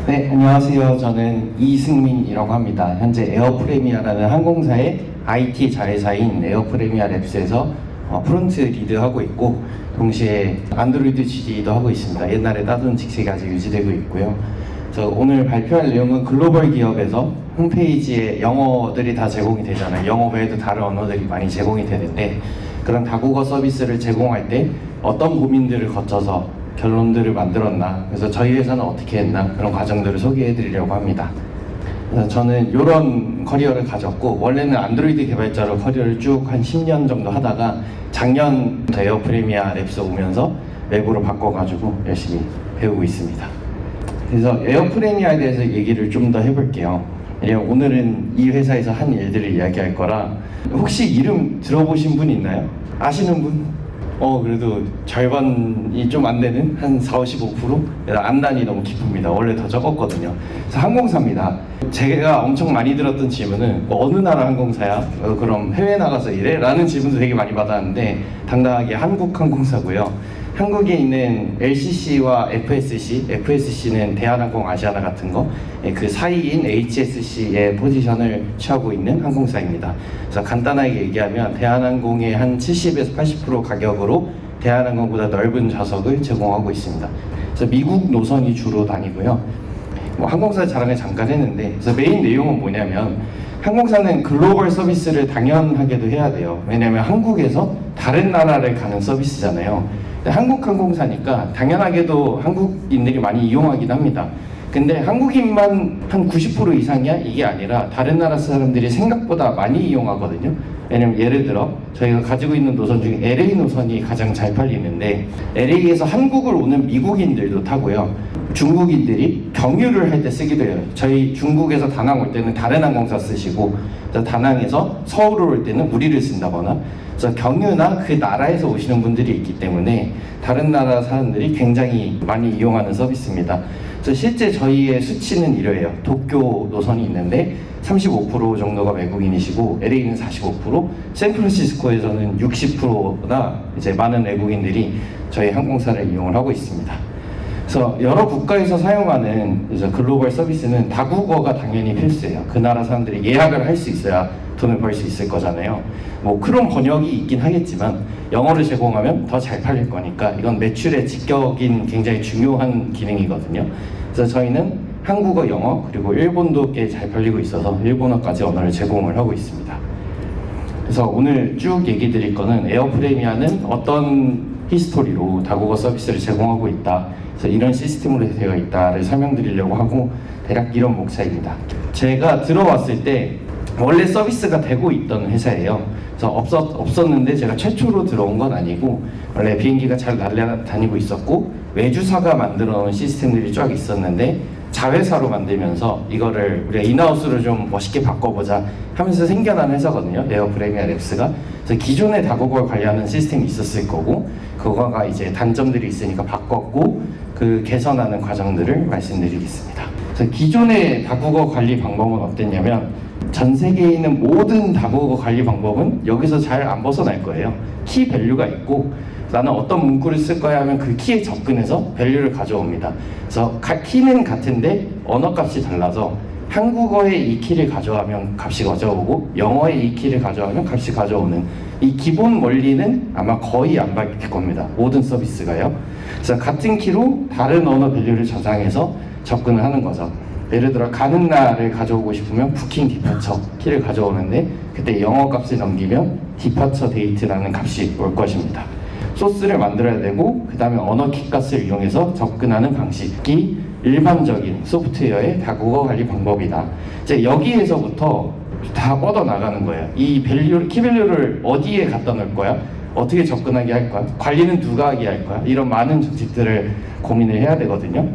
네, 안녕하세요. 저는 이승민이라고 합니다. 현재 에어프레미아라는 항공사의 IT 자회사인 에어프레미아 랩스에서 프론트 리드하고 있고, 동시에 안드로이드 GD도 하고 있습니다. 옛날에 따던 직책이 아직 유지되고 있고요. 그래서 오늘 발표할 내용은 글로벌 기업에서 홈페이지에 영어들이 다 제공이 되잖아요. 영어 외에도 다른 언어들이 많이 제공이 되는데, 그런 다국어 서비스를 제공할 때 어떤 고민들을 거쳐서 결론들을 만들었나, 그래서 저희 회사는 어떻게 했나, 그런 과정들을 소개해 드리려고 합니다. 그래서 저는 이런 커리어를 가졌고, 원래는 안드로이드 개발자로 커리어를 쭉 한 10년 정도 하다가 작년부터 에어프레미아 랩스 오면서 웹으로 바꿔가지고 열심히 배우고 있습니다. 그래서 에어프레미아에 대해서 얘기를 좀 더 해볼게요. 왜냐면 오늘은 이 회사에서 한 일들을 이야기할 거라. 혹시 이름 들어보신 분 있나요? 아시는 분? 그래도 절반이 좀 안 되는 한 40~50%? 안단이 너무 깊습니다. 원래 더 적었거든요. 그래서 항공사입니다. 제가 엄청 많이 들었던 질문은 어느 나라 항공사야? 그럼 해외 나가서 일해? 라는 질문도 되게 많이 받았는데, 당당하게 한국 항공사고요. 한국에 있는 LCC와 FSC는 대한항공 아시아나 같은 거, 그 사이인 HSC의 포지션을 취하고 있는 항공사입니다. 그래서 간단하게 얘기하면 대한항공의 한 70에서 80% 가격으로 대한항공보다 넓은 좌석을 제공하고 있습니다. 그래서 미국 노선이 주로 다니고요. 항공사 자랑을 잠깐 했는데, 그래서 메인 내용은 뭐냐면, 항공사는 글로벌 서비스를 당연하게도 해야 돼요. 왜냐면 한국에서 다른 나라를 가는 서비스잖아요. 한국 항공사니까 당연하게도 한국인들이 많이 이용하긴 합니다. 근데 한국인만 한 90% 이상이야? 이게 아니라 다른 나라 사람들이 생각보다 많이 이용하거든요. 왜냐면 예를 들어 저희가 가지고 있는 노선 중에 LA 노선이 가장 잘 팔리는데, LA에서 한국을 오는 미국인들도 타고요. 중국인들이 경유를 할 때 쓰기도 해요. 저희 중국에서 다낭 올 때는 다른 항공사 쓰시고, 다낭에서 서울 올 때는 우리를 쓴다거나, 그래서 경유나 그 나라에서 오시는 분들이 있기 때문에 다른 나라 사람들이 굉장히 많이 이용하는 서비스입니다. 그래서 실제 저희의 수치는 이래요. 도쿄 노선이 있는데 35% 정도가 외국인이시고, LA는 45%, 샌프란시스코에서는 60%나 이제 많은 외국인들이 저희 항공사를 이용을 하고 있습니다. 그래서 여러 국가에서 사용하는 글로벌 서비스는 다국어가 당연히 필수예요. 그 나라 사람들이 예약을 할 수 있어야 돈을 벌 수 있을 거잖아요. 크롬 번역이 있긴 하겠지만 영어를 제공하면 더 잘 팔릴 거니까 이건 매출의 직격인 굉장히 중요한 기능이거든요. 그래서 저희는 한국어, 영어, 그리고 일본도 꽤 잘 팔리고 있어서 일본어까지 언어를 제공을 하고 있습니다. 그래서 오늘 쭉 얘기 드릴 거는 에어프레미아는 어떤 히스토리로 다국어 서비스를 제공하고 있다, 그래서 이런 시스템으로 되어 있다를 설명드리려고 하고, 대략 이런 목차입니다. 제가 들어왔을 때 원래 서비스가 되고 있던 회사예요. 그래서 없었는데 제가 최초로 들어온 건 아니고, 원래 비행기가 잘 날아다니고 있었고 외주사가 만들어 놓은 시스템들이 쫙 있었는데, 자회사로 만들면서 이거를 우리가 인하우스로 좀 멋있게 바꿔보자 하면서 생겨난 회사거든요, 에어프레미아 랩스가. 그래서 기존의 다국어를 관리하는 시스템이 있었을 거고, 그거가 이제 단점들이 있으니까 바꿨고, 그 개선하는 과정들을 말씀드리겠습니다. 그래서 기존의 다국어 관리 방법은 어땠냐면, 전 세계에 있는 모든 다국어 관리 방법은 여기서 잘 안 벗어날 거예요. 키 밸류가 있고, 나는 어떤 문구를 쓸 거야 하면 그 키에 접근해서 밸류를 가져옵니다. 그래서 키는 같은데 언어 값이 달라서 한국어에 이 키를 가져가면 값이 가져오고, 영어에 이 키를 가져가면 값이 가져오는 이 기본 원리는 아마 거의 안 바뀔 겁니다. 모든 서비스가요. 그래서 같은 키로 다른 언어 밸류를 저장해서 접근을 하는 거죠. 예를 들어 가는 날을 가져오고 싶으면 부킹 디파처 키를 가져오는데, 그때 영어 값을 넘기면 디파처 데이트라는 값이 올 것입니다. 소스를 만들어야 되고, 그 다음에 언어 키값을 이용해서 접근하는 방식이 일반적인 소프트웨어의 다국어 관리 방법이다. 이제 여기에서부터 다 뻗어나가는 거예요. 이 키 밸류를 어디에 갖다 놓을 거야? 어떻게 접근하게 할 거야? 관리는 누가 하게 할 거야? 이런 많은 정책들을 고민을 해야 되거든요.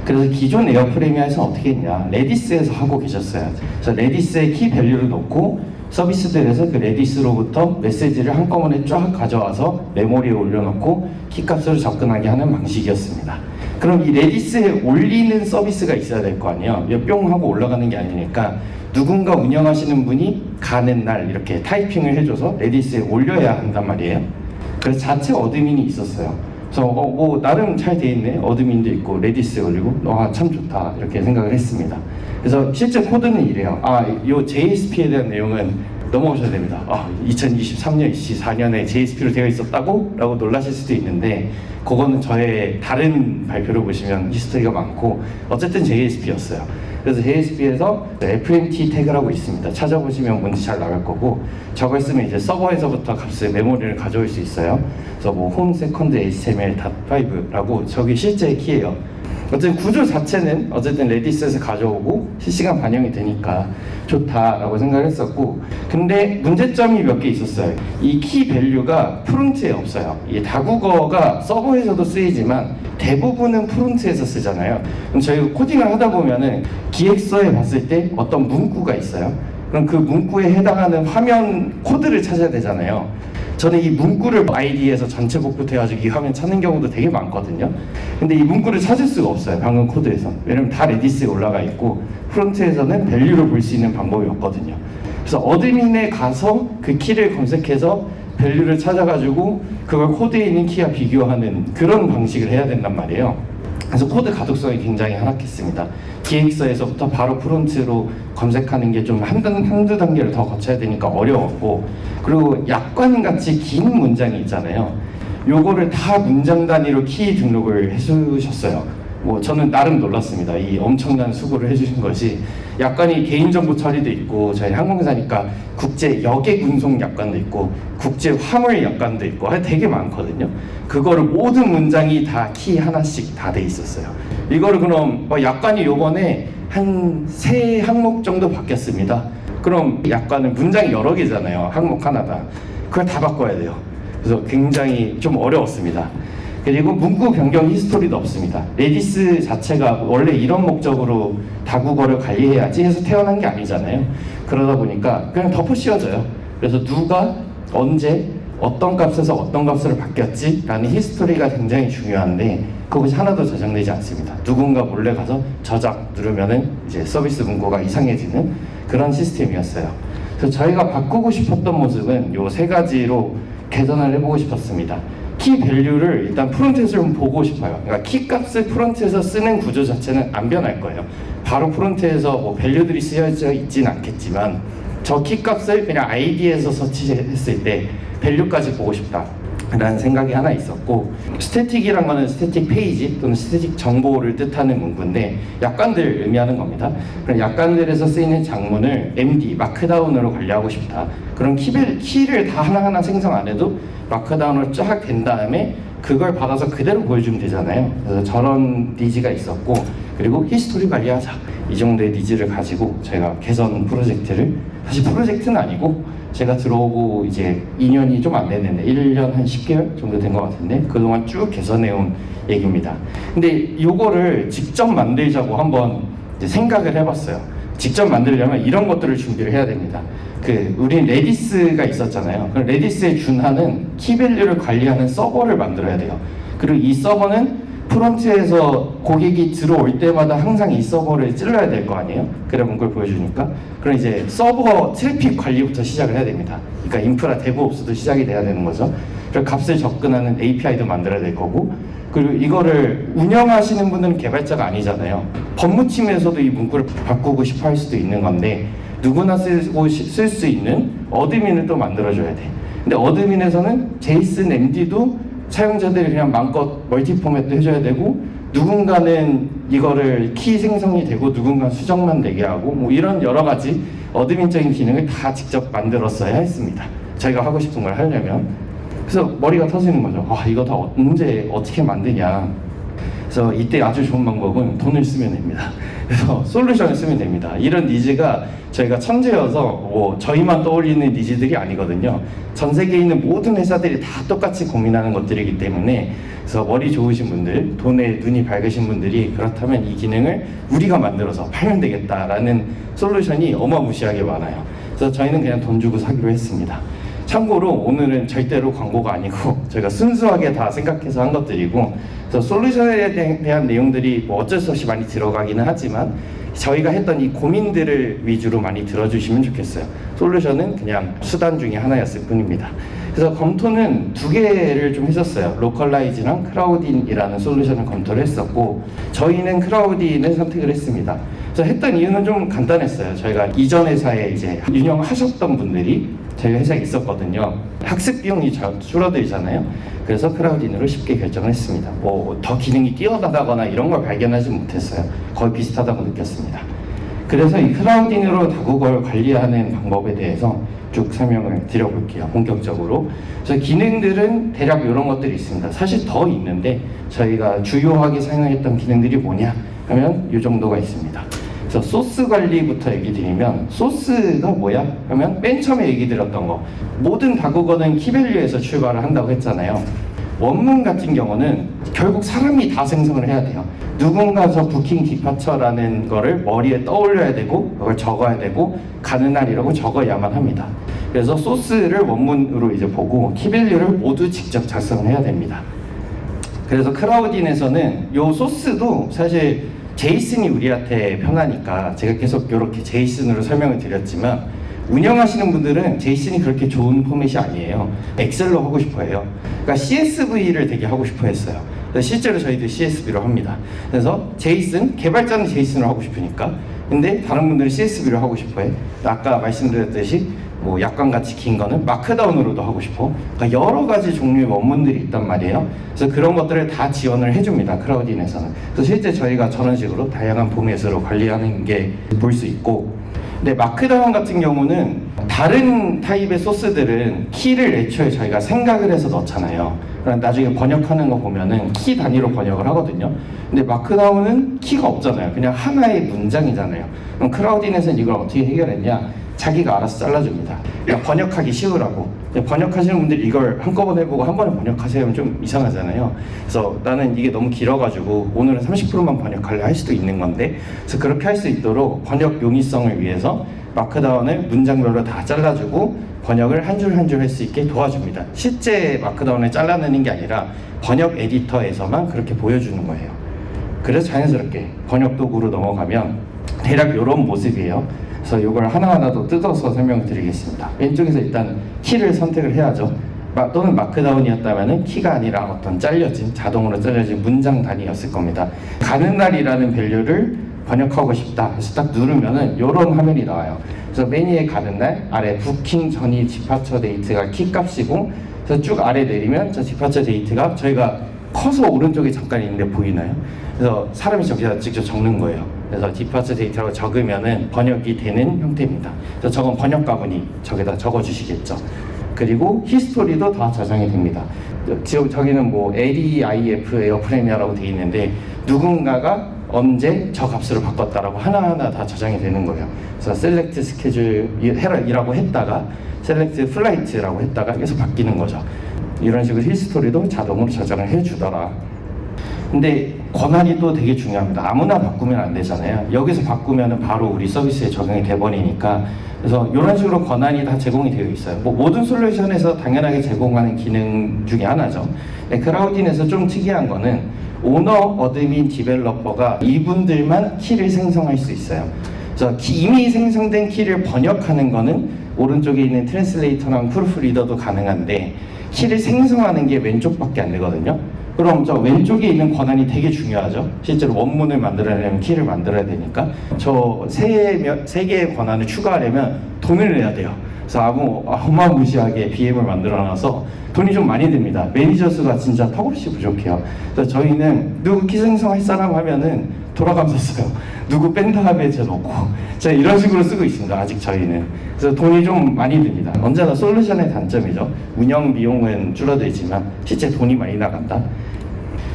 그래서 기존 에어프레미아에서 어떻게 했냐, 레디스에서 하고 계셨어요. 그래서 레디스에 키 밸류를 놓고 서비스들에서 그 레디스로부터 메시지를 한꺼번에 쫙 가져와서 메모리에 올려놓고 키값으로 접근하게 하는 방식이었습니다. 그럼 이 레디스에 올리는 서비스가 있어야 될 거 아니에요. 뿅 하고 올라가는 게 아니니까 누군가 운영하시는 분이 가는 날 이렇게 타이핑을 해줘서 레디스에 올려야 한단 말이에요. 그래서 자체 어드민이 있었어요. 그래서 뭐 나름 잘 돼 있네. 어드민도 있고 레디스 걸리고 참 좋다 이렇게 생각을 했습니다. 그래서 실제 코드는 이래요. 요 JSP에 대한 내용은 넘어오셔야 됩니다. 2023년 24년에 JSP로 되어 있었다고? 라고 놀라실 수도 있는데 그거는 저의 다른 발표를 보시면 히스토리가 많고 어쨌든 JSP였어요. 그래서 JSP에서 FMT 태그라고 있습니다. 찾아보시면 뭔지 잘 나올 거고 저걸 쓰면 이제 서버에서부터 값을 메모리를 가져올 수 있어요. 그래서 뭐 홈 세컨드 HTML.5라고 저게 실제 키예요. 어쨌든 구조 자체는 어쨌든 레디스에서 가져오고 실시간 반영이 되니까 좋다라고 생각을 했었고, 근데 문제점이 몇 개 있었어요. 이 키 밸류가 프론트에 없어요. 이 다국어가 서버에서도 쓰이지만 대부분은 프론트에서 쓰잖아요. 그럼 저희가 코딩을 하다 보면은 기획서에 봤을 때 어떤 문구가 있어요. 그럼 그 문구에 해당하는 화면 코드를 찾아야 되잖아요. 저는 이 문구를 ID에서 전체 복붙해가지고 이 화면 찾는 경우도 되게 많거든요. 근데 이 문구를 찾을 수가 없어요, 방금 코드에서. 왜냐면 다 레디스에 올라가 있고 프론트에서는 밸류를 볼 수 있는 방법이 없거든요. 그래서 어드민에 가서 그 키를 검색해서 밸류를 찾아가지고 그걸 코드에 있는 키와 비교하는 그런 방식을 해야 된단 말이에요. 그래서 코드 가독성이 굉장히 하락했습니다. 기획서에서부터 바로 프론트로 검색하는 게 좀 한두 단계를 더 거쳐야 되니까 어려웠고, 그리고 약관같이 긴 문장이 있잖아요. 요거를 다 문장 단위로 키 등록을 해주셨어요. 뭐 저는 나름 놀랐습니다. 이 엄청난 수고를 해주신 것이. 약관이 개인정보 처리도 있고, 저희 항공사니까 국제 여객 운송 약관도 있고 국제 화물 약관도 있고 되게 많거든요. 그거를 모든 문장이 다 키 하나씩 다 돼 있었어요. 이거를 그럼 약관이 요번에 한 3항목 정도 바뀌었습니다. 그럼 약관은 문장이 여러 개잖아요. 항목 하나다. 그걸 다 바꿔야 돼요. 그래서 굉장히 좀 어려웠습니다. 그리고 문구 변경 히스토리도 없습니다. 레디스 자체가 원래 이런 목적으로 다국어를 관리해야지 해서 태어난 게 아니잖아요. 그러다 보니까 그냥 덮어 씌워져요. 그래서 누가 언제 어떤 값에서 어떤 값으로 바뀌었지? 라는 히스토리가 굉장히 중요한데 그것이 하나도 저장되지 않습니다. 누군가 몰래 가서 저장 누르면은 이제 서비스 문구가 이상해지는 그런 시스템이었어요. 그래서 저희가 바꾸고 싶었던 모습은 요 3가지로 개선을 해보고 싶었습니다. 키 밸류를 일단 프론트에서 좀 보고 싶어요. 그러니까 키 값을 프론트에서 쓰는 구조 자체는 안 변할 거예요. 바로 프론트에서 뭐 밸류들이 쓰여져 있지는 않겠지만 저 키 값을 그냥 ID에서 서치했을 때 밸류까지 보고 싶다 라는 생각이 하나 있었고, 스태틱이란 거는 스태틱 페이지 또는 스태틱 정보를 뜻하는 문구인데 약관들 의미하는 겁니다. 그럼 약관들에서 쓰이는 장문을 MD, 마크다운으로 관리하고 싶다. 그럼 키를 다 하나하나 생성 안 해도 마크다운으로 쫙 된 다음에 그걸 받아서 그대로 보여주면 되잖아요. 그래서 저런 니즈가 있었고, 그리고 히스토리 관리하자, 이 정도의 니즈를 가지고 저희가 개선 프로젝트를, 사실 프로젝트는 아니고 제가 들어오고 이제 2년이 좀 안 됐는데 1년 한 10개월 정도 된 것 같은데 그동안 쭉 개선해온 얘기입니다. 근데 요거를 직접 만들자고 한번 이제 생각을 해봤어요. 직접 만들려면 이런 것들을 준비를 해야 됩니다. 우린 레디스가 있었잖아요. 그럼 레디스에 준하는 키밸류를 관리하는 서버를 만들어야 돼요. 그리고 이 서버는 프론트에서 고객이 들어올 때마다 항상 이 서버를 찔러야 될 거 아니에요? 그래 문구를 보여주니까. 그럼 이제 서버 트래픽 관리부터 시작을 해야 됩니다. 그러니까 인프라 데브옵스도 시작이 돼야 되는 거죠. 그리고 값을 접근하는 API도 만들어야 될 거고, 그리고 이거를 운영하시는 분은 개발자가 아니잖아요. 법무팀에서도 이 문구를 바꾸고 싶어 할 수도 있는 건데 누구나 쓸 수 있는 어드민을 또 만들어줘야 돼. 근데 어드민에서는 제이슨 MD도 사용자들이 그냥 마음껏 멀티 포맷도 해줘야 되고, 누군가는 이거를 키 생성이 되고 누군가는 수정만 되게 하고 뭐 이런 여러 가지 어드민적인 기능을 다 직접 만들었어야 했습니다. 저희가 하고 싶은 걸 하려면. 그래서 머리가 터지는 거죠. 이거 다 언제 어떻게 만드냐. 그래서 이때 아주 좋은 방법은 돈을 쓰면 됩니다. 그래서 솔루션을 쓰면 됩니다. 이런 니즈가 저희가 천재여서 뭐 저희만 떠올리는 니즈들이 아니거든요. 전 세계에 있는 모든 회사들이 다 똑같이 고민하는 것들이기 때문에, 그래서 머리 좋으신 분들, 돈에 눈이 밝으신 분들이 그렇다면 이 기능을 우리가 만들어서 팔면 되겠다라는 솔루션이 어마무시하게 많아요. 그래서 저희는 그냥 돈 주고 사기로 했습니다. 참고로 오늘은 절대로 광고가 아니고 저희가 순수하게 다 생각해서 한 것들이고, 그래서 솔루션에 대한 내용들이 뭐 어쩔 수 없이 많이 들어가기는 하지만 저희가 했던 이 고민들을 위주로 많이 들어주시면 좋겠어요. 솔루션은 그냥 수단 중에 하나였을 뿐입니다. 그래서 그래서 검토는 두 개를 좀 했었어요. 로컬라이즈랑 크라우딘이라는 솔루션을 검토를 했었고, 저희는 크라우딘을 선택을 했습니다. 그래서 했던 이유는 좀 간단했어요. 저희가 이전 회사에 이제 운영하셨던 분들이 저희 회사에 있었거든요. 학습 비용이 줄어들잖아요. 그래서 크라우딘으로 쉽게 결정을 했습니다. 뭐 더 기능이 뛰어나다거나 이런 걸 발견하지 못했어요. 거의 비슷하다고 느꼈습니다. 그래서 이 크라우딘으로 다국어를 관리하는 방법에 대해서 쭉 설명을 드려볼게요. 본격적으로. 그래서 기능들은 대략 이런 것들이 있습니다. 사실 더 있는데 저희가 주요하게 사용했던 기능들이 뭐냐 하면 이 정도가 있습니다. 그래서 소스 관리부터 얘기 드리면, 소스가 뭐야? 하면 맨 처음에 얘기 드렸던 거, 모든 다국어는 키밸류에서 출발을 한다고 했잖아요. 원문 같은 경우는 결국 사람이 다 생성을 해야 돼요. 누군가 저 부킹 디파처라는 거를 머리에 떠올려야 되고, 그걸 적어야 되고, 가는 날이라고 적어야만 합니다. 그래서 소스를 원문으로 이제 보고 키밸류를 모두 직접 작성을 해야 됩니다. 그래서 크라우딘에서는 요 소스도 사실 제이슨이 우리한테 편하니까 제가 계속 이렇게 제이슨으로 설명을 드렸지만, 운영하시는 분들은 제이슨이 그렇게 좋은 포맷이 아니에요. 엑셀로 하고 싶어 해요. 그러니까 CSV를 되게 하고 싶어 했어요. 실제로 저희도 CSV로 합니다. 그래서 제이슨, 개발자는 제이슨으로 하고 싶으니까. 근데 다른 분들은 CSV로 하고 싶어 해. 아까 말씀드렸듯이 뭐 약관같이 긴 거는 마크다운으로도 하고 싶어. 그러니까 여러 가지 종류의 원문들이 있단 말이에요. 그래서 그런 것들을 다 지원을 해줍니다. 크라우딘에서는. 그래서 실제 저희가 저런 식으로 다양한 포맷으로 관리하는 게 볼 수 있고, 근데 마크다운 같은 경우는 다른 타입의 소스들은 키를 애초에 저희가 생각을 해서 넣잖아요. 그럼 나중에 번역하는 거 보면은 키 단위로 번역을 하거든요. 근데 마크다운은 키가 없잖아요. 그냥 하나의 문장이잖아요. 그럼 크라우딘에서는 이걸 어떻게 해결했냐? 자기가 알아서 잘라줍니다. 그러니까 번역하기 쉬우라고. 번역하시는 분들이 이걸 한꺼번에 보고 한 번에 번역하세요 하면 좀 이상하잖아요. 그래서 나는 이게 너무 길어가지고 오늘은 30%만 번역할래 할 수도 있는 건데, 그래서 그렇게 할 수 있도록 번역 용이성을 위해서 마크다운을 문장별로 다 잘라주고 번역을 한 줄 한 줄 할 수 있게 도와줍니다. 실제 마크다운을 잘라내는 게 아니라 번역 에디터에서만 그렇게 보여주는 거예요. 그래서 자연스럽게 번역 도구로 넘어가면 대략 이런 모습이에요. 그래서 이걸 하나하나 더 뜯어서 설명을 드리겠습니다. 왼쪽에서 일단 키를 선택을 해야죠. 또는 마크다운이었다면 키가 아니라 어떤 자동으로 잘려진 문장 단위였을 겁니다. 가는 날이라는 밸류를 번역하고 싶다. 그래서 딱 누르면은 이런 화면이 나와요. 그래서 맨 위에 가는 날, 아래 부킹 전이 디파처 데이트가 키 값이고, 그래서 쭉 아래 내리면 저 디파처 데이트가 저희가 커서 오른쪽에 잠깐 있는데 보이나요? 그래서 사람이 저기다 직접 적는 거예요. 그래서 디파처 데이터라고 적으면은 번역이 되는 형태입니다. 그래서 저건 번역 가문이 저기다 적어주시겠죠. 그리고 히스토리도 다 저장이 됩니다. 지금 저기는 뭐 LEIF 에어프레미아라고 되어 있는데 누군가가 언제 저 값으로 바꿨다라고 하나하나 다 저장이 되는 거예요. 그래서 셀렉트 스케줄이라고 했다가 셀렉트 플라이트라고 했다가 계속 바뀌는 거죠. 이런 식으로 히스토리도 자동으로 저장을 해주더라. 근데 권한이 또 되게 중요합니다. 아무나 바꾸면 안 되잖아요. 여기서 바꾸면 바로 우리 서비스에 적용이 돼버리니까. 그래서 이런 식으로 권한이 다 제공이 되어 있어요. 뭐 모든 솔루션에서 당연하게 제공하는 기능 중에 하나죠. 근데 크라우딘에서 좀 특이한 거는 오너, 어드민, 디벨로퍼가 이분들만 키를 생성할 수 있어요. 그래서 이미 생성된 키를 번역하는 거는 오른쪽에 있는 트랜슬레이터랑 프루프리더도 가능한데, 키를 생성하는 게 왼쪽밖에 안 되거든요. 그럼 저 왼쪽에 있는 권한이 되게 중요하죠. 실제로 원문을 만들어내려면 키를 만들어야 되니까 저 세 개의 권한을 추가하려면 돈을 내야 돼요. 그래서 어마무시하게 BM을 만들어놔서 돈이 좀 많이 듭니다. 매니저 수가 진짜 턱없이 부족해요. 그래서 저희는 누구 키 생성할 사람 하면은 돌아가면서 써요. 누구 뺀 다음에 제 넣고 제가 이런 식으로 쓰고 있습니다. 아직 저희는. 그래서 돈이 좀 많이 듭니다. 언제나 솔루션의 단점이죠. 운영 비용은 줄어들지만 실제 돈이 많이 나간다.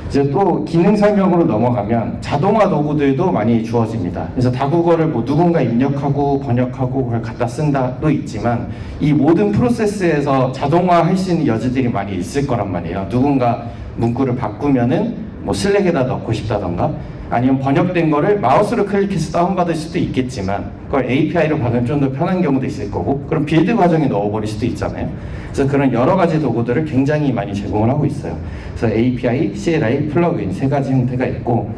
이제 또 기능 설명으로 넘어가면 자동화 도구들도 많이 주어집니다. 그래서 다국어를 뭐 누군가 입력하고 번역하고 그걸 갖다 쓴다도 있지만, 이 모든 프로세스에서 자동화할 수 있는 여지들이 많이 있을 거란 말이에요. 누군가 문구를 바꾸면은 뭐 슬랙에다 넣고 싶다던가, 아니면 번역된 거를 마우스로 클릭해서 다운받을 수도 있겠지만 그걸 API로 받으면 좀 더 편한 경우도 있을 거고, 그럼 빌드 과정에 넣어버릴 수도 있잖아요. 그래서 그런 여러 가지 도구들을 굉장히 많이 제공을 하고 있어요. 그래서 API, CLI, 플러그인 세 가지 형태가 있고,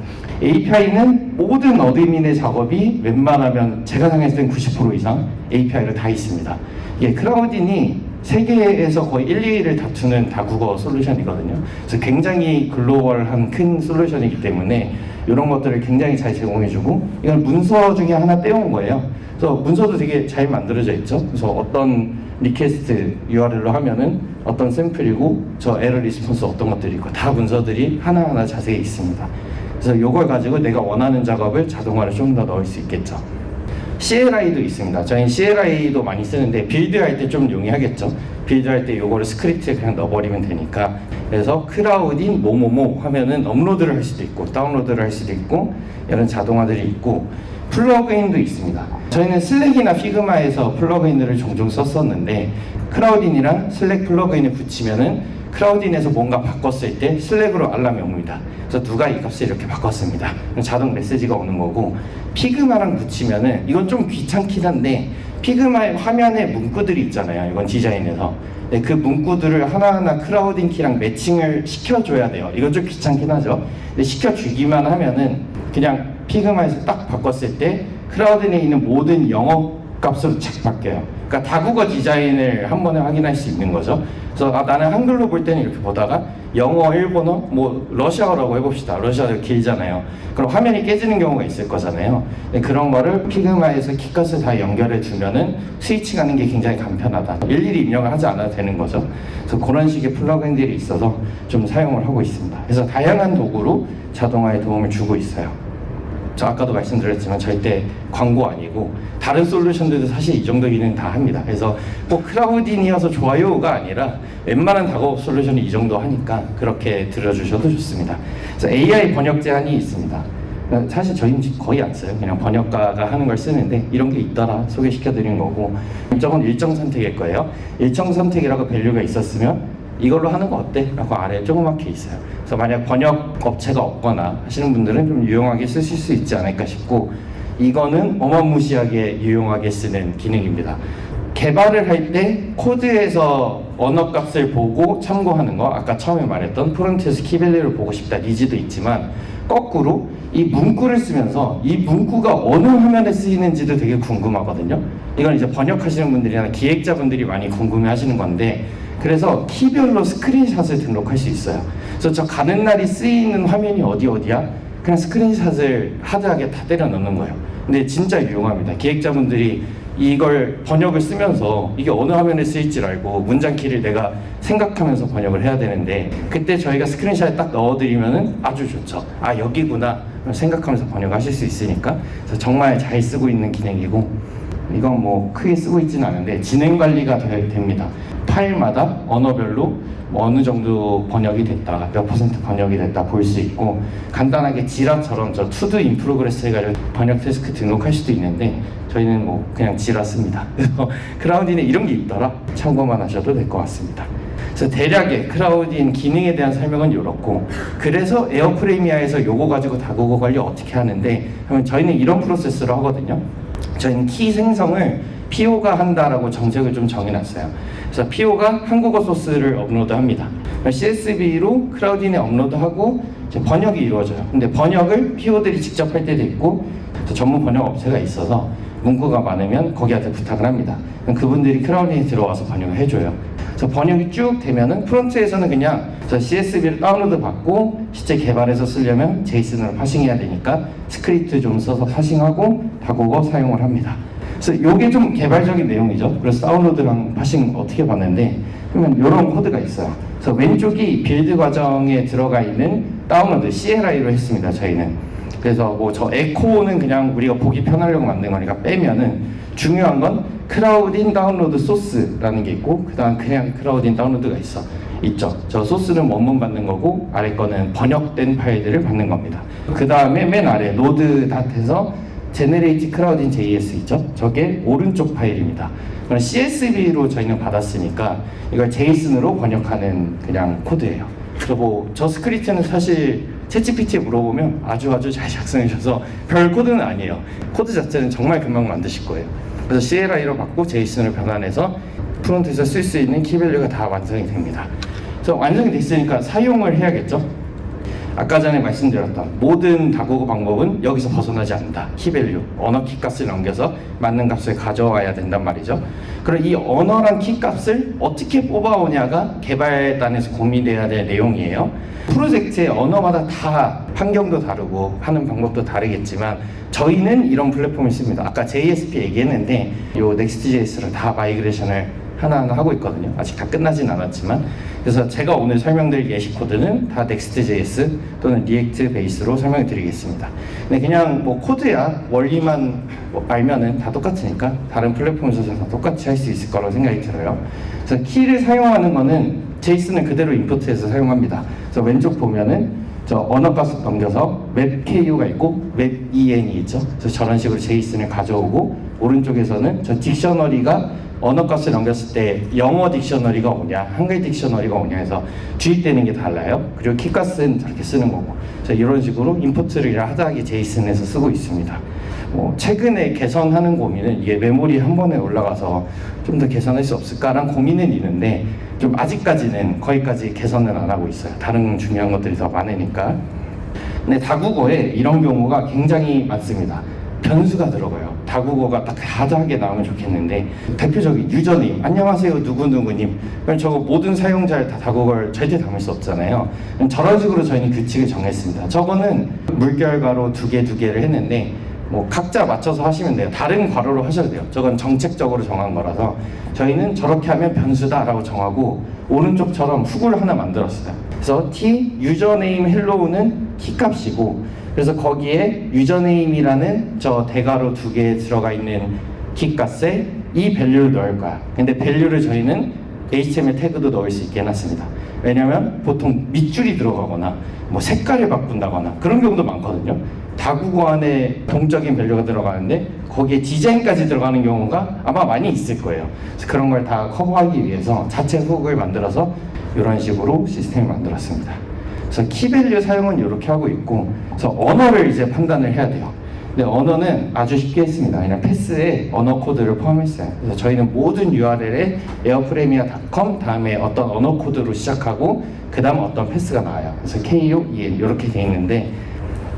API는 모든 어드민의 작업이 웬만하면 제가 생각했을 땐 90% 이상 API로 다 있습니다. 이게 크라우딘이 세계에서 거의 1, 2위를 다투는 다국어 솔루션이거든요. 그래서 굉장히 글로벌한 큰 솔루션이기 때문에 이런 것들을 굉장히 잘 제공해주고, 이건 문서 중에 하나 떼온 거예요. 그래서 문서도 되게 잘 만들어져 있죠. 그래서 어떤 리퀘스트 URL로 하면은 어떤 샘플이고 저 에러 리스폰스 어떤 것들이 있고 다 문서들이 하나하나 자세히 있습니다. 그래서 이걸 가지고 내가 원하는 작업을 자동화를 좀 더 넣을 수 있겠죠. CLI도 있습니다. 저희는 CLI도 많이 쓰는데 빌드할 때 좀 용이하겠죠. 빌드할 때 요거를 스크립트에 그냥 넣어버리면 되니까. 그래서 크라우딘 뭐뭐뭐 하면은 업로드를 할 수도 있고 다운로드를 할 수도 있고 이런 자동화들이 있고, 플러그인도 있습니다. 저희는 슬랙이나 피그마에서 플러그인들을 종종 썼었는데 크라우딘이랑 슬랙 플러그인을 붙이면은 크라우딘에서 뭔가 바꿨을 때 슬랙으로 알람이 옵니다. 그래서 누가 이 값을 이렇게 바꿨습니다. 자동 메시지가 오는 거고, 피그마랑 붙이면은 이건 좀 귀찮긴 한데 피그마의 화면에 문구들이 있잖아요. 이건 디자인에서. 네, 그 문구들을 하나하나 크라우딘 키랑 매칭을 시켜줘야 돼요. 이건 좀 귀찮긴 하죠. 근데 시켜주기만 하면은 그냥 피그마에서 딱 바꿨을 때 크라우딘에 있는 모든 영어 값으로 착 바뀌어요. 그러니까 다국어 디자인을 한 번에 확인할 수 있는 거죠. 그래서 나는 한글로 볼 때는 이렇게 보다가 영어, 일본어, 뭐 러시아어라고 해봅시다. 러시아어 길잖아요. 그럼 화면이 깨지는 경우가 있을 거잖아요. 그런 거를 피그마에서 키값을 다 연결해 주면은 스위칭하는 게 굉장히 간편하다. 일일이 입력을 하지 않아도 되는 거죠. 그래서 그런 식의 플러그인들이 있어서 좀 사용을 하고 있습니다. 그래서 다양한 도구로 자동화에 도움을 주고 있어요. 저 아까도 말씀드렸지만 절대 광고 아니고 다른 솔루션들도 사실 이 정도 기능 다 합니다. 그래서 꼭 크라우딘이어서 좋아요가 아니라 웬만한 작업 솔루션이 이 정도 하니까 그렇게 들어주셔도 좋습니다. 그래서 AI 번역 제한이 있습니다. 사실 저희는 거의 안 써요. 그냥 번역가가 하는 걸 쓰는데 이런 게 있더라 소개시켜 드린 거고, 이쪽은 일정 선택일 거예요. 일정 선택이라고 밸류가 있었으면 이걸로 하는 거 어때? 라고 아래에 조그맣게 있어요. 그래서 만약 번역 업체가 없거나 하시는 분들은 좀 유용하게 쓰실 수 있지 않을까 싶고, 이거는 어마무시하게 유용하게 쓰는 기능입니다. 개발을 할 때 코드에서 언어 값을 보고 참고하는 거, 아까 처음에 말했던 프론트에서 키밸류를 보고 싶다 니즈도 있지만, 거꾸로 이 문구를 쓰면서 이 문구가 어느 화면에 쓰이는지도 되게 궁금하거든요. 이건 이제 번역하시는 분들이나 기획자분들이 많이 궁금해 하시는 건데, 그래서 키별로 스크린샷을 등록할 수 있어요. 그래서 저 가는 날이 쓰이는 화면이 어디야? 그냥 스크린샷을 하드하게 다 때려 넣는 거예요. 근데 진짜 유용합니다. 기획자분들이 이걸 번역을 쓰면서 이게 어느 화면에 쓰일지 알고 문장 키를 내가 생각하면서 번역을 해야 되는데, 그때 저희가 스크린샷에 딱 넣어드리면은 아주 좋죠. 아, 여기구나 생각하면서 번역하실 수 있으니까. 그래서 정말 잘 쓰고 있는 기능이고, 이건 뭐 크게 쓰고 있지는 않은데 진행 관리가 됩니다. 파일마다 언어별로 뭐 어느 정도 번역이 됐다, 몇 % 번역이 됐다 볼 수 있고, 간단하게 지라처럼 저 투두 인 프로그레스 해가지고 번역 태스크 등록할 수도 있는데 저희는 뭐 그냥 지라 씁니다. 그래서 크라우딘에 이런 게 있더라 참고만 하셔도 될 것 같습니다. 그래서 대략의 크라우딘 기능에 대한 설명은 이렇고, 그래서 에어프레미아에서 요거 가지고 다국어 관리 어떻게 하는데 하면 저희는 이런 프로세스로 하거든요. 저희는 키 생성을 PO가 한다라고 정책을 좀 정해놨어요. 그래서 PO가 한국어 소스를 업로드합니다. CSV로 크라우딘에 업로드하고 이제 번역이 이루어져요. 근데 번역을 PO들이 직접 할 때도 있고, 전문 번역 업체가 있어서 문구가 많으면 거기한테 부탁을 합니다. 그럼 그분들이 크라우딘에 들어와서 번역을 해줘요. 그래서 번역이 쭉 되면은 프론트에서는 그냥 저 CSV를 다운로드 받고 실제 개발해서 쓰려면 제이슨으로 파싱해야 되니까 스크립트 좀 써서 파싱하고 다국어 사용을 합니다. 그래서 요게 좀 개발적인 내용이죠. 그래서 다운로드랑 파싱 어떻게 받는데, 그러면 이런 코드가 있어요. 그래서 왼쪽이 빌드 과정에 들어가 있는 다운로드 CLI로 했습니다. 저희는. 그래서 뭐 저 에코는 그냥 우리가 보기 편하려고 만든 거니까 빼면은, 중요한 건 크라우딘 다운로드 소스라는 게 있고, 그 다음 그냥 크라우딘 다운로드가 있죠. 저 소스는 원문 받는 거고 아래 거는 번역된 파일들을 받는 겁니다. 그 다음에 맨 아래 노드.에서 제네레이트 크라우딘 JS 있죠? 저게 오른쪽 파일입니다. 그럼 CSV로 저희는 받았으니까 이걸 JSON으로 번역하는 그냥 코드예요. 그래서 뭐 저 스크립트는 사실 챗GPT에 물어보면 아주 잘 작성해 주셔서 별 코드는 아니에요. 코드 자체는 정말 금방 만드실 거예요. 그래서 CLI로 받고 JSON을 변환해서 프론트에서 쓸 수 있는 키밸류가 다 완성이 됩니다. 그래서 완성이 됐으니까 사용을 해야겠죠? 아까 전에 말씀드렸던 모든 다국어 방법은 여기서 벗어나지 않는다. 키밸류, 언어 키값을 넘겨서 맞는 값을 가져와야 된단 말이죠. 그럼 이 언어랑 키값을 어떻게 뽑아오냐가 개발단에서 고민돼야 될 내용이에요. 프로젝트의 언어마다 다 환경도 다르고 하는 방법도 다르겠지만 저희는 이런 플랫폼을 씁니다. 아까 JSP 얘기했는데 요 Next.js를 다 마이그레이션을 하나하나 하고 있거든요. 아직 다 끝나진 않았지만. 그래서 제가 오늘 설명드릴 예시 코드는 다 Next.js 또는 React 베이스로 설명을 드리겠습니다. 근데 그냥 뭐 코드야 원리만 알면은 다 똑같으니까 다른 플랫폼에서 다 똑같이 할 수 있을 거라고 생각이 들어요. 그래서 키를 사용하는 거는 JS는 그대로 인풋해서 사용합니다. 그래서 왼쪽 보면은 저 언어 값을 넘겨서 웹KU가 있고 웹EN이 있죠. 그래서 저런 식으로 JSON을 가져오고 오른쪽에서는 저 딕셔너리가 언어 값을 넘겼을 때 영어 딕셔너리가 오냐 한글 딕셔너리가 오냐 해서 주입되는 게 달라요. 그리고 키 값은 저렇게 쓰는 거고. 그래서 이런 식으로 인풋을 하드하게 JSON에서 쓰고 있습니다. 최근에 개선하는 고민은 이게 메모리 한 번에 올라가서 좀 더 개선할 수 없을까라는 고민은 있는데 좀 아직까지는 거기까지 개선은 안 하고 있어요. 다른 중요한 것들이 더 많으니까. 근데 다국어에 이런 경우가 굉장히 많습니다. 변수가 들어가요. 다국어가 딱 하드하게 나오면 좋겠는데 대표적인 유저네임 안녕하세요 누구누구님. 그럼 저거 모든 사용자를 다 다국어를 절대 담을 수 없잖아요. 저런 식으로 저희는 규칙을 정했습니다. 저거는 물결가로 두 개를 했는데 뭐 각자 맞춰서 하시면 돼요. 다른 괄호로 하셔도 돼요. 저건 정책적으로 정한 거라서 저희는 저렇게 하면 변수다라고 정하고 오른쪽처럼 훅을 하나 만들었어요. 그래서 t 유저네임 헬로우는 키값이고 그래서 거기에 유저네임이라는 저 대괄호 두 개 들어가 있는 키값에 이 밸류를 넣을 거야. 근데 밸류를 저희는 HTML 태그도 넣을 수 있게 해놨습니다. 왜냐면 보통 밑줄이 들어가거나 뭐 색깔을 바꾼다거나 그런 경우도 많거든요. 다국어 안에 동적인 밸류가 들어가는데 거기에 디자인까지 들어가는 경우가 아마 많이 있을 거예요. 그래서 그런 걸 다 커버하기 위해서 자체 훅을 만들어서 이런 식으로 시스템을 만들었습니다. 그래서 키밸류 사용은 이렇게 하고 있고, 그래서 언어를 이제 판단을 해야 돼요. 근데 언어는 아주 쉽게 했습니다. 그냥 패스에 언어 코드를 포함했어요. 그래서 저희는 모든 URL에 airpremia.com 다음에 어떤 언어 코드로 시작하고 그 다음 어떤 패스가 나와요. 그래서 KO, EN 이렇게 돼 있는데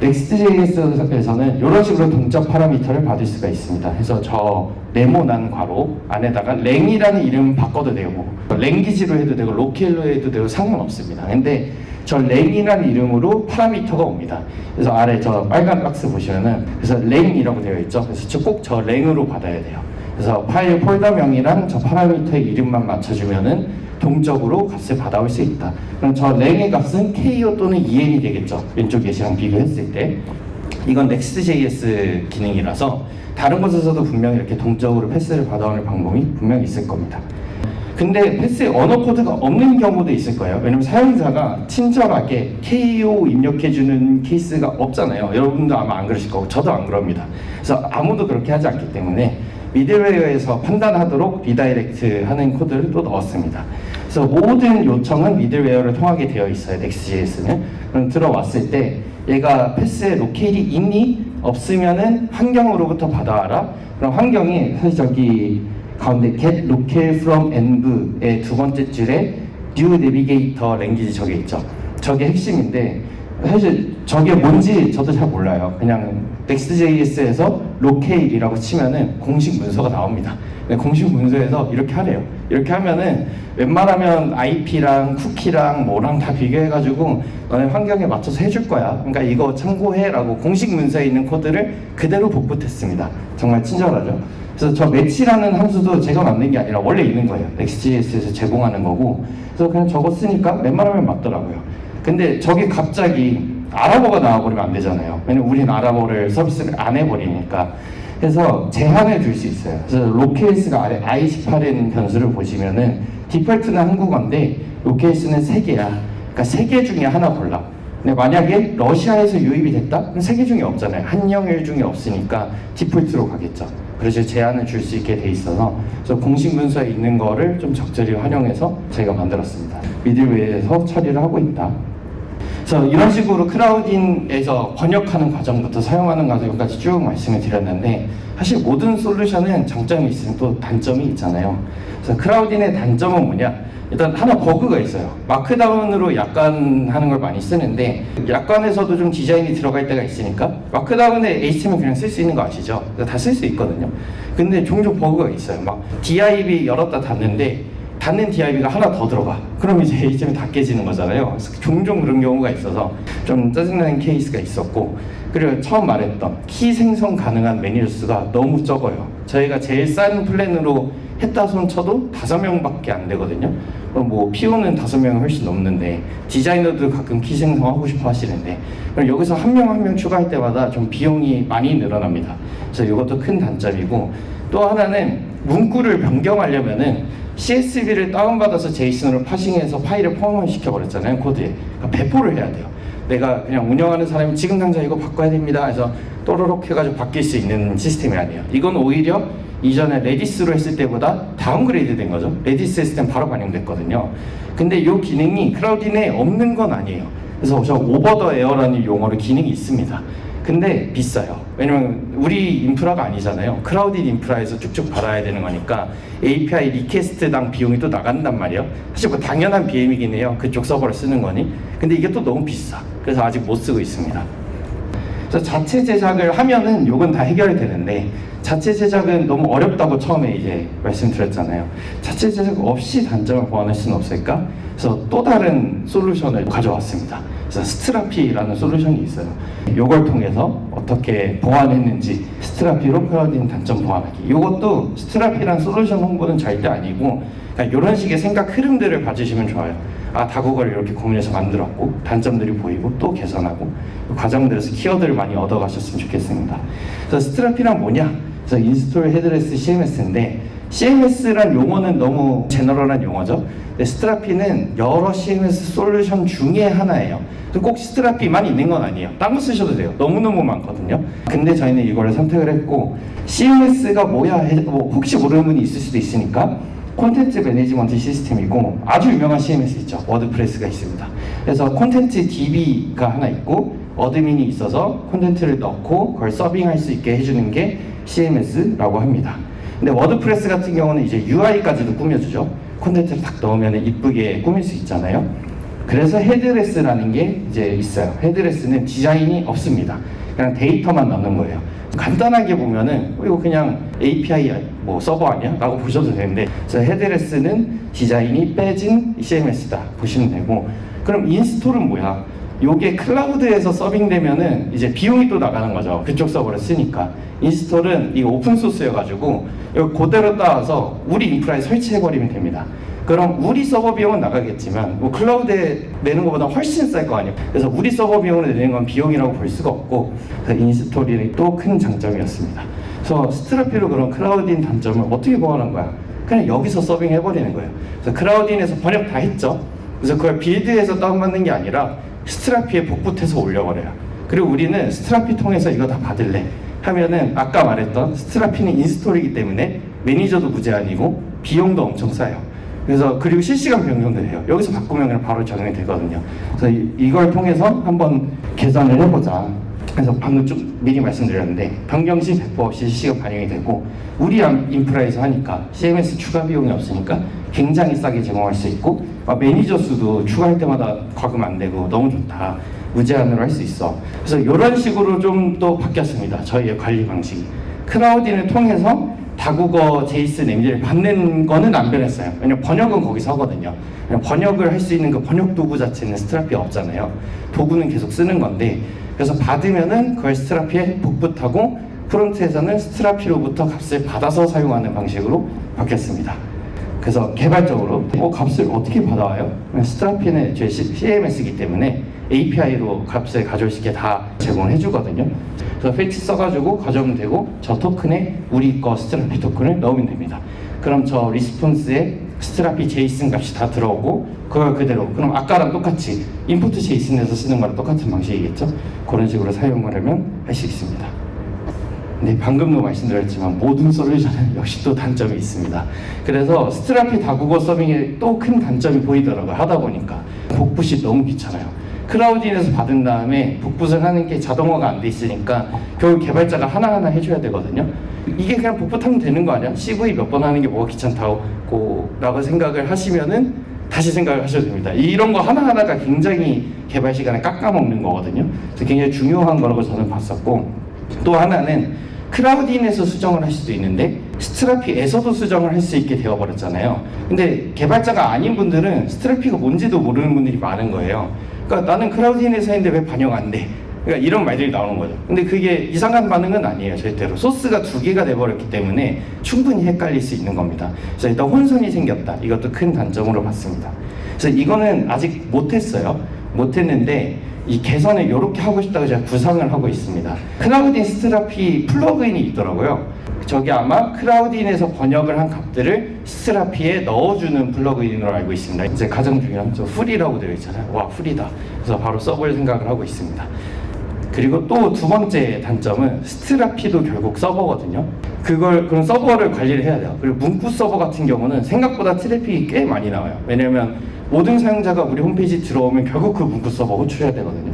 Next.js에서는 이런 식으로 동적 파라미터를 받을 수가 있습니다. 그래서 저 네모난 괄호 안에다가 랭이라는 이름 바꿔도 되고 랭귀지로 해도 되고 로컬로 해도 되고 상관없습니다. 근데 저 랭이라는 이름으로 파라미터가 옵니다. 그래서 아래 저 빨간 박스 보시면은 그래서 랭이라고 되어 있죠. 그래서 꼭 저 랭으로 받아야 돼요. 그래서 파일 폴더명이랑 저 파라미터의 이름만 맞춰주면은 동적으로 값을 받아올 수 있다. 그럼 저 랭의 값은 KO 또는 EN이 되겠죠. 왼쪽 예시랑 비교했을 때. 이건 Next.js 기능이라서 다른 곳에서도 분명히 이렇게 동적으로 패스를 받아오는 방법이 분명히 있을 겁니다. 근데 패스에 언어 코드가 없는 경우도 있을 거예요. 왜냐면 사용자가 친절하게 KO 입력해주는 케이스가 없잖아요. 여러분도 아마 안 그러실 거고 저도 안 그럽니다. 그래서 아무도 그렇게 하지 않기 때문에 미들웨어에서 판단하도록 리다이렉트 하는 코드를 또 넣었습니다. 그래서 모든 요청은 미들웨어를 통하게 되어 있어요. Next.js는. 그럼 들어왔을 때 얘가 패스에 로케일이 있니? 없으면은 환경으로부터 받아와라. 그럼 환경이 사실 저기 가운데 get locale from env의 두 번째 줄에 new navigator language 저게 있죠. 저게 핵심인데 사실 저게 뭔지 저도 잘 몰라요. 그냥 Next.js에서 locale이라고 치면은 공식 문서가 나옵니다. 공식 문서에서 이렇게 하래요. 이렇게 하면은 웬만하면 IP랑 쿠키랑 뭐랑 다 비교해가지고 너네 환경에 맞춰서 해줄 거야. 그러니까 이거 참고해라고 공식 문서에 있는 코드를 그대로 복붙했습니다. 정말 친절하죠. 그래서 저 매치라는 함수도 제가 만든 게 아니라 원래 있는 거예요. Next.js에서 제공하는 거고. 그래서 그냥 저거 쓰니까 웬만하면 맞더라고요. 근데 저게 갑자기 아랍어가 나와버리면 안 되잖아요. 왜냐면 우린 아랍어를 서비스를 안 해버리니까. 그래서 제한을 둘 수 있어요. 그래서 로케이스가 아래 i18인 변수를 보시면은 디폴트는 한국어인데 로케이스는 3개야. 그러니까 3개 중에 하나 골라. 근데 만약에 러시아에서 유입이 됐다? 그럼 3개 중에 없잖아요. 한영일 중에 없으니까 디폴트로 가겠죠. 그래서 제한을 줄 수 있게 돼 있어서 그래서 공식 문서에 있는 거를 좀 적절히 활용해서 저희가 만들었습니다. 미들웨어에서 처리를 하고 있다. 그래서 이런 식으로 크라우딘에서 번역하는 과정부터 사용하는 과정까지 쭉 말씀을 드렸는데, 사실 모든 솔루션은 장점이 있으면 또 단점이 있잖아요. 그래서 크라우딘의 단점은 뭐냐? 일단 하나 버그가 있어요. 마크다운으로 약관하는 걸 많이 쓰는데, 약관에서도 좀 디자인이 들어갈 때가 있으니까 마크다운에 HTML 그냥 쓸 수 있는 거 아시죠? 다 쓸 수 있거든요. 근데 종종 버그가 있어요. 막 div 열었다 닫는데 닫는 div가 하나 더 들어가. 그럼 이제 HTML 다 깨지는 거잖아요. 그래서 종종 그런 경우가 있어서 좀 짜증나는 케이스가 있었고, 그리고 처음 말했던 키 생성 가능한 매니저 수가 너무 적어요. 저희가 제일 싼 플랜으로 했다 손 쳐도 5명밖에 안 되거든요. 그럼 뭐 PO는 5명이 훨씬 넘는데, 디자이너도 가끔 키 생성하고 싶어 하시는데, 그럼 여기서 한 명 한 명 추가할 때마다 좀 비용이 많이 늘어납니다. 그래서 이것도 큰 단점이고, 또 하나는 문구를 변경하려면은 CSV를 다운받아서 제이슨으로 파싱해서 파일을 포함시켜 버렸잖아요, 코드에. 그러니까 배포를 해야 돼요. 내가 그냥 운영하는 사람이 지금 당장 이거 바꿔야 됩니다 해서 또로록 해가지고 바뀔 수 있는 시스템이 아니에요. 이건 오히려 이전에 레디스로 했을 때보다 다운그레이드 된 거죠. 레디스 했을 땐 바로 반영됐거든요. 근데 이 기능이 크라우딘에 없는 건 아니에요. 그래서 저 오버 더 에어라는 용어로 기능이 있습니다. 근데 비싸요. 왜냐면 우리 인프라가 아니잖아요. 크라우딘 인프라에서 쭉쭉 받아야 되는 거니까 API 리퀘스트당 비용이 또 나간단 말이에요. 사실 뭐 당연한 BM이긴 해요. 그쪽 서버를 쓰는 거니. 근데 이게 또 너무 비싸. 그래서 아직 못 쓰고 있습니다. 그래서 자체 제작을 하면은 요건 다 해결이 되는데, 자체 제작은 너무 어렵다고 처음에 이제 말씀드렸잖아요. 자체 제작 없이 단점을 보완할 수는 없을까? 그래서 또 다른 솔루션을 가져왔습니다. 그래서 스트라피라는 솔루션이 있어요. 이걸 통해서 어떻게 보완했는지, 스트라피로 크라우딘 단점 보완하기. 이것도 스트라피라는 솔루션 홍보는 절대 아니고, 그러니까 이런 식의 생각 흐름들을 봐주시면 좋아요. 아, 다국어를 이렇게 고민해서 만들었고, 단점들이 보이고 또 개선하고, 과정들에서 키워드를 많이 얻어가셨으면 좋겠습니다. 그래서 스트라피란 뭐냐? 그래서 인스톨 헤드레스 CMS인데, CMS란 용어는 너무 제너럴한 용어죠. 근데 스트라피는 여러 CMS 솔루션 중에 하나예요. 꼭 스트라피만 있는 건 아니에요. 딴 거 쓰셔도 돼요. 너무너무 많거든요. 근데 저희는 이거를 선택을 했고, CMS가 뭐야? 뭐 혹시 모르는 분이 있을 수도 있으니까, 콘텐츠 매니지먼트 시스템이고, 아주 유명한 CMS 있죠. 워드프레스가 있습니다. 그래서 콘텐츠 DB가 하나 있고, 어드민이 있어서 콘텐츠를 넣고 그걸 서빙할 수 있게 해주는 게 CMS라고 합니다. 근데 워드프레스 같은 경우는 이제 UI까지도 꾸며주죠. 콘텐츠를 딱 넣으면 이쁘게 꾸밀 수 있잖아요. 그래서 헤드레스라는 게 이제 있어요. 헤드레스는 디자인이 없습니다. 그냥 데이터만 넣는 거예요. 간단하게 보면은 이거 그냥 API 뭐 서버 아니야? 라고 보셔도 되는데, 그래서 헤드레스는 디자인이 빼진 CMS다 보시면 되고, 그럼 인스톨은 뭐야? 요게 클라우드에서 서빙되면은 이제 비용이 또 나가는 거죠. 그쪽 서버를 쓰니까. 인스톨은 이거 오픈소스여가지고 이거 그대로 따와서 우리 인프라에 설치해버리면 됩니다. 그럼 우리 서버 비용은 나가겠지만 뭐 클라우드에 내는 것보다 훨씬 쌀 거 아니에요. 그래서 우리 서버 비용으로 내는 건 비용이라고 볼 수가 없고, 그래서 인스톨이 또 큰 장점이었습니다. 그래서 스트라피로 그런 크라우딘 단점을 어떻게 보완한 거야? 그냥 여기서 서빙 해버리는 거예요. 그래서 크라우딘에서 번역 다 했죠. 그래서 그걸 빌드에서 다운받는 게 아니라 스트라피에 복붙해서 올려버려요. 그리고 우리는 스트라피 통해서 이거 다 받을래 하면은 아까 말했던 스트라피는 인스톨이기 때문에 매니저도 무제한이고 비용도 엄청 싸요. 그래서 그리고 실시간 변경도 해요. 여기서 바꾸면 그냥 바로 적용이 되거든요. 그래서 이걸 통해서 한번 개선을 해보자. 그래서 방금 좀 미리 말씀드렸는데, 변경 시 배포 없이 실시간 반영이 되고, 우리 인프라에서 하니까 CMS 추가 비용이 없으니까 굉장히 싸게 제공할 수 있고, 매니저 수도 추가할 때마다 과금 안 되고 너무 좋다. 무제한으로 할 수 있어. 그래서 이런 식으로 좀 또 바뀌었습니다. 저희의 관리 방식이. 크라우딘을 통해서 다국어 제이슨 MD를 받는 거는 안 변했어요. 왜냐면 번역은 거기서 하거든요. 번역을 할 수 있는 그 번역 도구 자체는 스트라피가 없잖아요. 도구는 계속 쓰는 건데, 그래서 받으면은 그걸 스트라피에 복붙하고, 프론트에서는 스트라피로부터 값을 받아서 사용하는 방식으로 바뀌었습니다. 그래서 개발적으로 값을 어떻게 받아와요? 스트라피는 저희 CMS이기 때문에 API로 값을 가져올 수 있게 다 제공을 해주거든요. 그래서 패치 써가지고 가져오면 되고, 저 토큰에 우리 거 스트라피 토큰을 넣으면 됩니다. 그럼 저 리스폰스에 스트라피 제이슨 값이 다 들어오고, 그걸 그대로, 그럼 아까랑 똑같이 인풋 제이슨에서 쓰는 거랑 똑같은 방식이겠죠? 그런 식으로 사용을 하면 할 수 있습니다. 네, 방금도 말씀드렸지만 모든 솔루션은 역시 또 단점이 있습니다. 그래서 스트라피 다국어 서빙에 또 큰 단점이 보이더라고요. 하다 보니까 복붙이 너무 귀찮아요. 크라우딘에서 받은 다음에 복붙을 하는 게 자동화가 안 돼 있으니까 결국 개발자가 하나하나 해줘야 되거든요. 이게 그냥 복붙하면 되는 거 아니야? CV 몇 번 하는 게 뭐가 귀찮다고 라고 생각을 하시면은 다시 생각을 하셔도 됩니다. 이런 거 하나하나가 굉장히 개발 시간을 깎아먹는 거거든요. 그래서 굉장히 중요한 거라고 저는 봤었고, 또 하나는 크라우딘에서 수정을 할 수도 있는데 스트라피에서도 수정을 할 수 있게 되어버렸잖아요. 근데 개발자가 아닌 분들은 스트라피가 뭔지도 모르는 분들이 많은 거예요. 그러니까 나는 크라우딘에서 했는데 왜 반영 안 돼? 그러니까 이런 말들이 나오는 거죠. 근데 그게 이상한 반응은 아니에요. 절대로. 소스가 두 개가 돼버렸기 때문에 충분히 헷갈릴 수 있는 겁니다. 그래서 일단 혼선이 생겼다. 이것도 큰 단점으로 봤습니다. 그래서 이거는 아직 못했어요. 못했는데 이 개선을 이렇게 하고 싶다고 제가 구상을 하고 있습니다. 크라우딘 스트라피 플러그인이 있더라고요. 저게 아마 크라우딘에서 번역을 한 값들을 스트라피에 넣어주는 플러그인으로 알고 있습니다. 이제 가장 중요한 저 풀이라고 되어 있잖아요. 와, 풀이다. 그래서 바로 써볼 생각을 하고 있습니다. 그리고 또 두 번째 단점은 스트라피도 결국 서버거든요. 그럼 서버를 관리를 해야 돼요. 그리고 문구 서버 같은 경우는 생각보다 트래픽이 꽤 많이 나와요. 왜냐면 모든 사용자가 우리 홈페이지 들어오면 결국 그 문구 서버 호출해야 되거든요.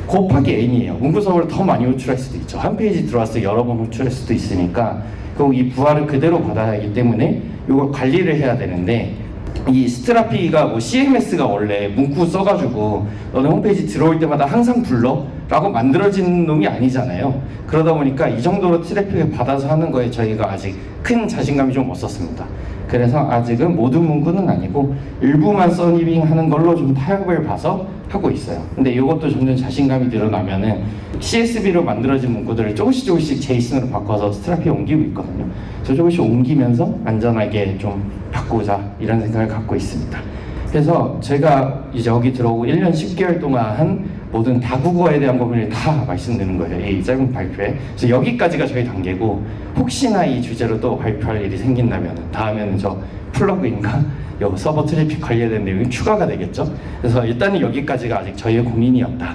곱하기 n이에요. 문구 서버를 더 많이 호출할 수도 있죠. 한 페이지 들어왔을 때 여러 번 호출할 수도 있으니까 그럼 이 부하를 그대로 받아야 하기 때문에 이걸 관리를 해야 되는데, 이 스트라피가 뭐 CMS가 원래 문구 써가지고 너네 홈페이지 들어올 때마다 항상 불러? 라고 만들어진 놈이 아니잖아요. 그러다 보니까 이 정도로 트래픽을 받아서 하는 거에 저희가 아직 큰 자신감이 좀 없었습니다. 그래서 아직은 모든 문구는 아니고 일부만 서니빙하는 걸로 좀 타협을 봐서 하고 있어요. 근데 이것도 점점 자신감이 늘어나면은 CSV로 만들어진 문구들을 조금씩 제이슨으로 바꿔서 스트라피에 옮기고 있거든요. 그래서 조금씩 옮기면서 안전하게 좀 바꾸자 이런 생각을 갖고 있습니다. 그래서 제가 이제 여기 들어오고 1년 10개월 동안 한 모든 다국어에 대한 부분을 다 말씀드리는 거예요. 이 짧은 발표에. 그래서 여기까지가 저희 단계고, 혹시나 이 주제로 또 발표할 일이 생긴다면 다음에는 저 플러그인과 요 서버 트래픽 관련된 내용이 추가가 되겠죠. 그래서 일단은 여기까지가 아직 저희의 고민이었다.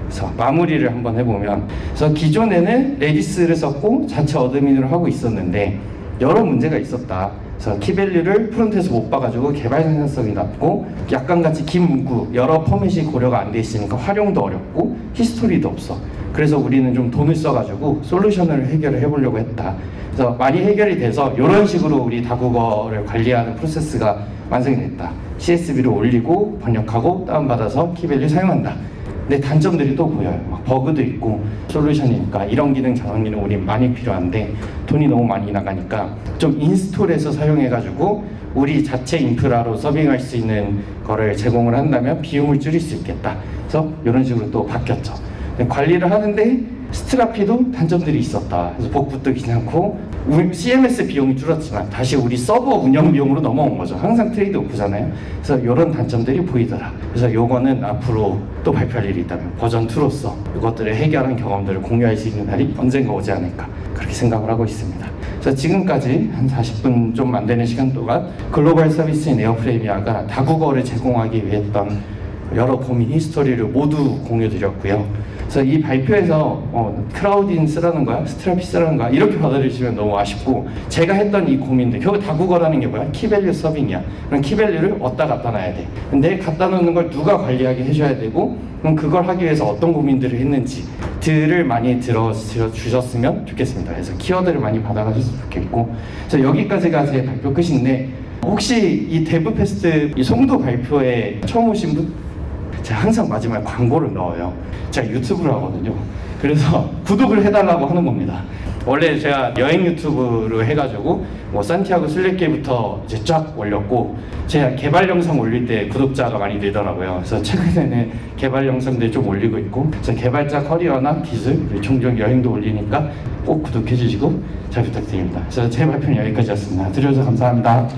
그래서 마무리를 한번 해보면, 그래서 기존에는 레디스를 썼고 자체 어드민으로 하고 있었는데 여러 문제가 있었다. 그래서 키밸류를 프론트에서 못 봐가지고 개발 생산성이 낮고, 약간 같이 긴 문구 여러 포맷이 고려가 안 돼 있으니까 활용도 어렵고 히스토리도 없어. 그래서 우리는 좀 돈을 써가지고 솔루션을 해결을 해보려고 했다. 그래서 많이 해결이 돼서 이런 식으로 우리 다국어를 관리하는 프로세스가 완성이 됐다. CSV를 올리고 번역하고 다운받아서 키밸류 사용한다. 근데 단점들이 또 보여요. 막 버그도 있고, 솔루션이니까 이런 기능 저런 기능 우리 많이 필요한데 돈이 너무 많이 나가니까 좀 인스톨해서 사용해가지고 우리 자체 인프라로 서빙할 수 있는 거를 제공을 한다면 비용을 줄일 수 있겠다. 그래서 이런 식으로 또 바뀌었죠. 관리를 하는데 스트라피도 단점들이 있었다. 그래서 복붙도 귀찮고 CMS 비용이 줄었지만 다시 우리 서버 운영 비용으로 넘어온 거죠. 항상 트레이드 오프잖아요. 그래서 이런 단점들이 보이더라. 그래서 요거는 앞으로 또 발표할 일이 있다면 버전 2로서 이것들을 해결한 경험들을 공유할 수 있는 날이 언젠가 오지 않을까, 그렇게 생각을 하고 있습니다. 그래서 지금까지 한 40분 좀 안 되는 시간 동안 글로벌 서비스인 에어프레미아가 다국어를 제공하기 위해 했던 여러 고민 히스토리를 모두 공유드렸고요. 그래서 이 발표에서 크라우딘 쓰라는 거야? 스트라피 쓰라는 거야? 이렇게 받아들이시면 너무 아쉽고, 제가 했던 이 고민들, 결국 다국어라는 게 뭐야? 키밸류 서빙이야. 그럼 키밸류를 어디다 갖다 놔야 돼. 근데 갖다 놓는 걸 누가 관리하게 해줘야 되고, 그럼 그걸 하기 위해서 어떤 고민들을 했는지들을 많이 들어주셨으면 좋겠습니다. 그래서 키워드를 많이 받아가셨으면 좋겠고, 그래서 여기까지가 제 발표 끝인데, 혹시 이 데브 페스트 이 송도 발표에 처음 오신 분? 제가 항상 마지막에 광고를 넣어요. 제가 유튜브를 하거든요. 그래서 구독을 해달라고 하는 겁니다. 원래 제가 여행 유튜브로 해가지고 뭐 산티아고 순례길부터 이제 쫙 올렸고, 제가 개발 영상 올릴 때 구독자가 많이 늘더라고요. 그래서 최근에는 개발 영상들 좀 올리고 있고, 그래서 개발자 커리어나 기술, 그리고 종종 여행도 올리니까 꼭 구독해 주시고 잘 부탁드립니다. 그래서 제 발표는 여기까지였습니다. 들어주셔서 감사합니다.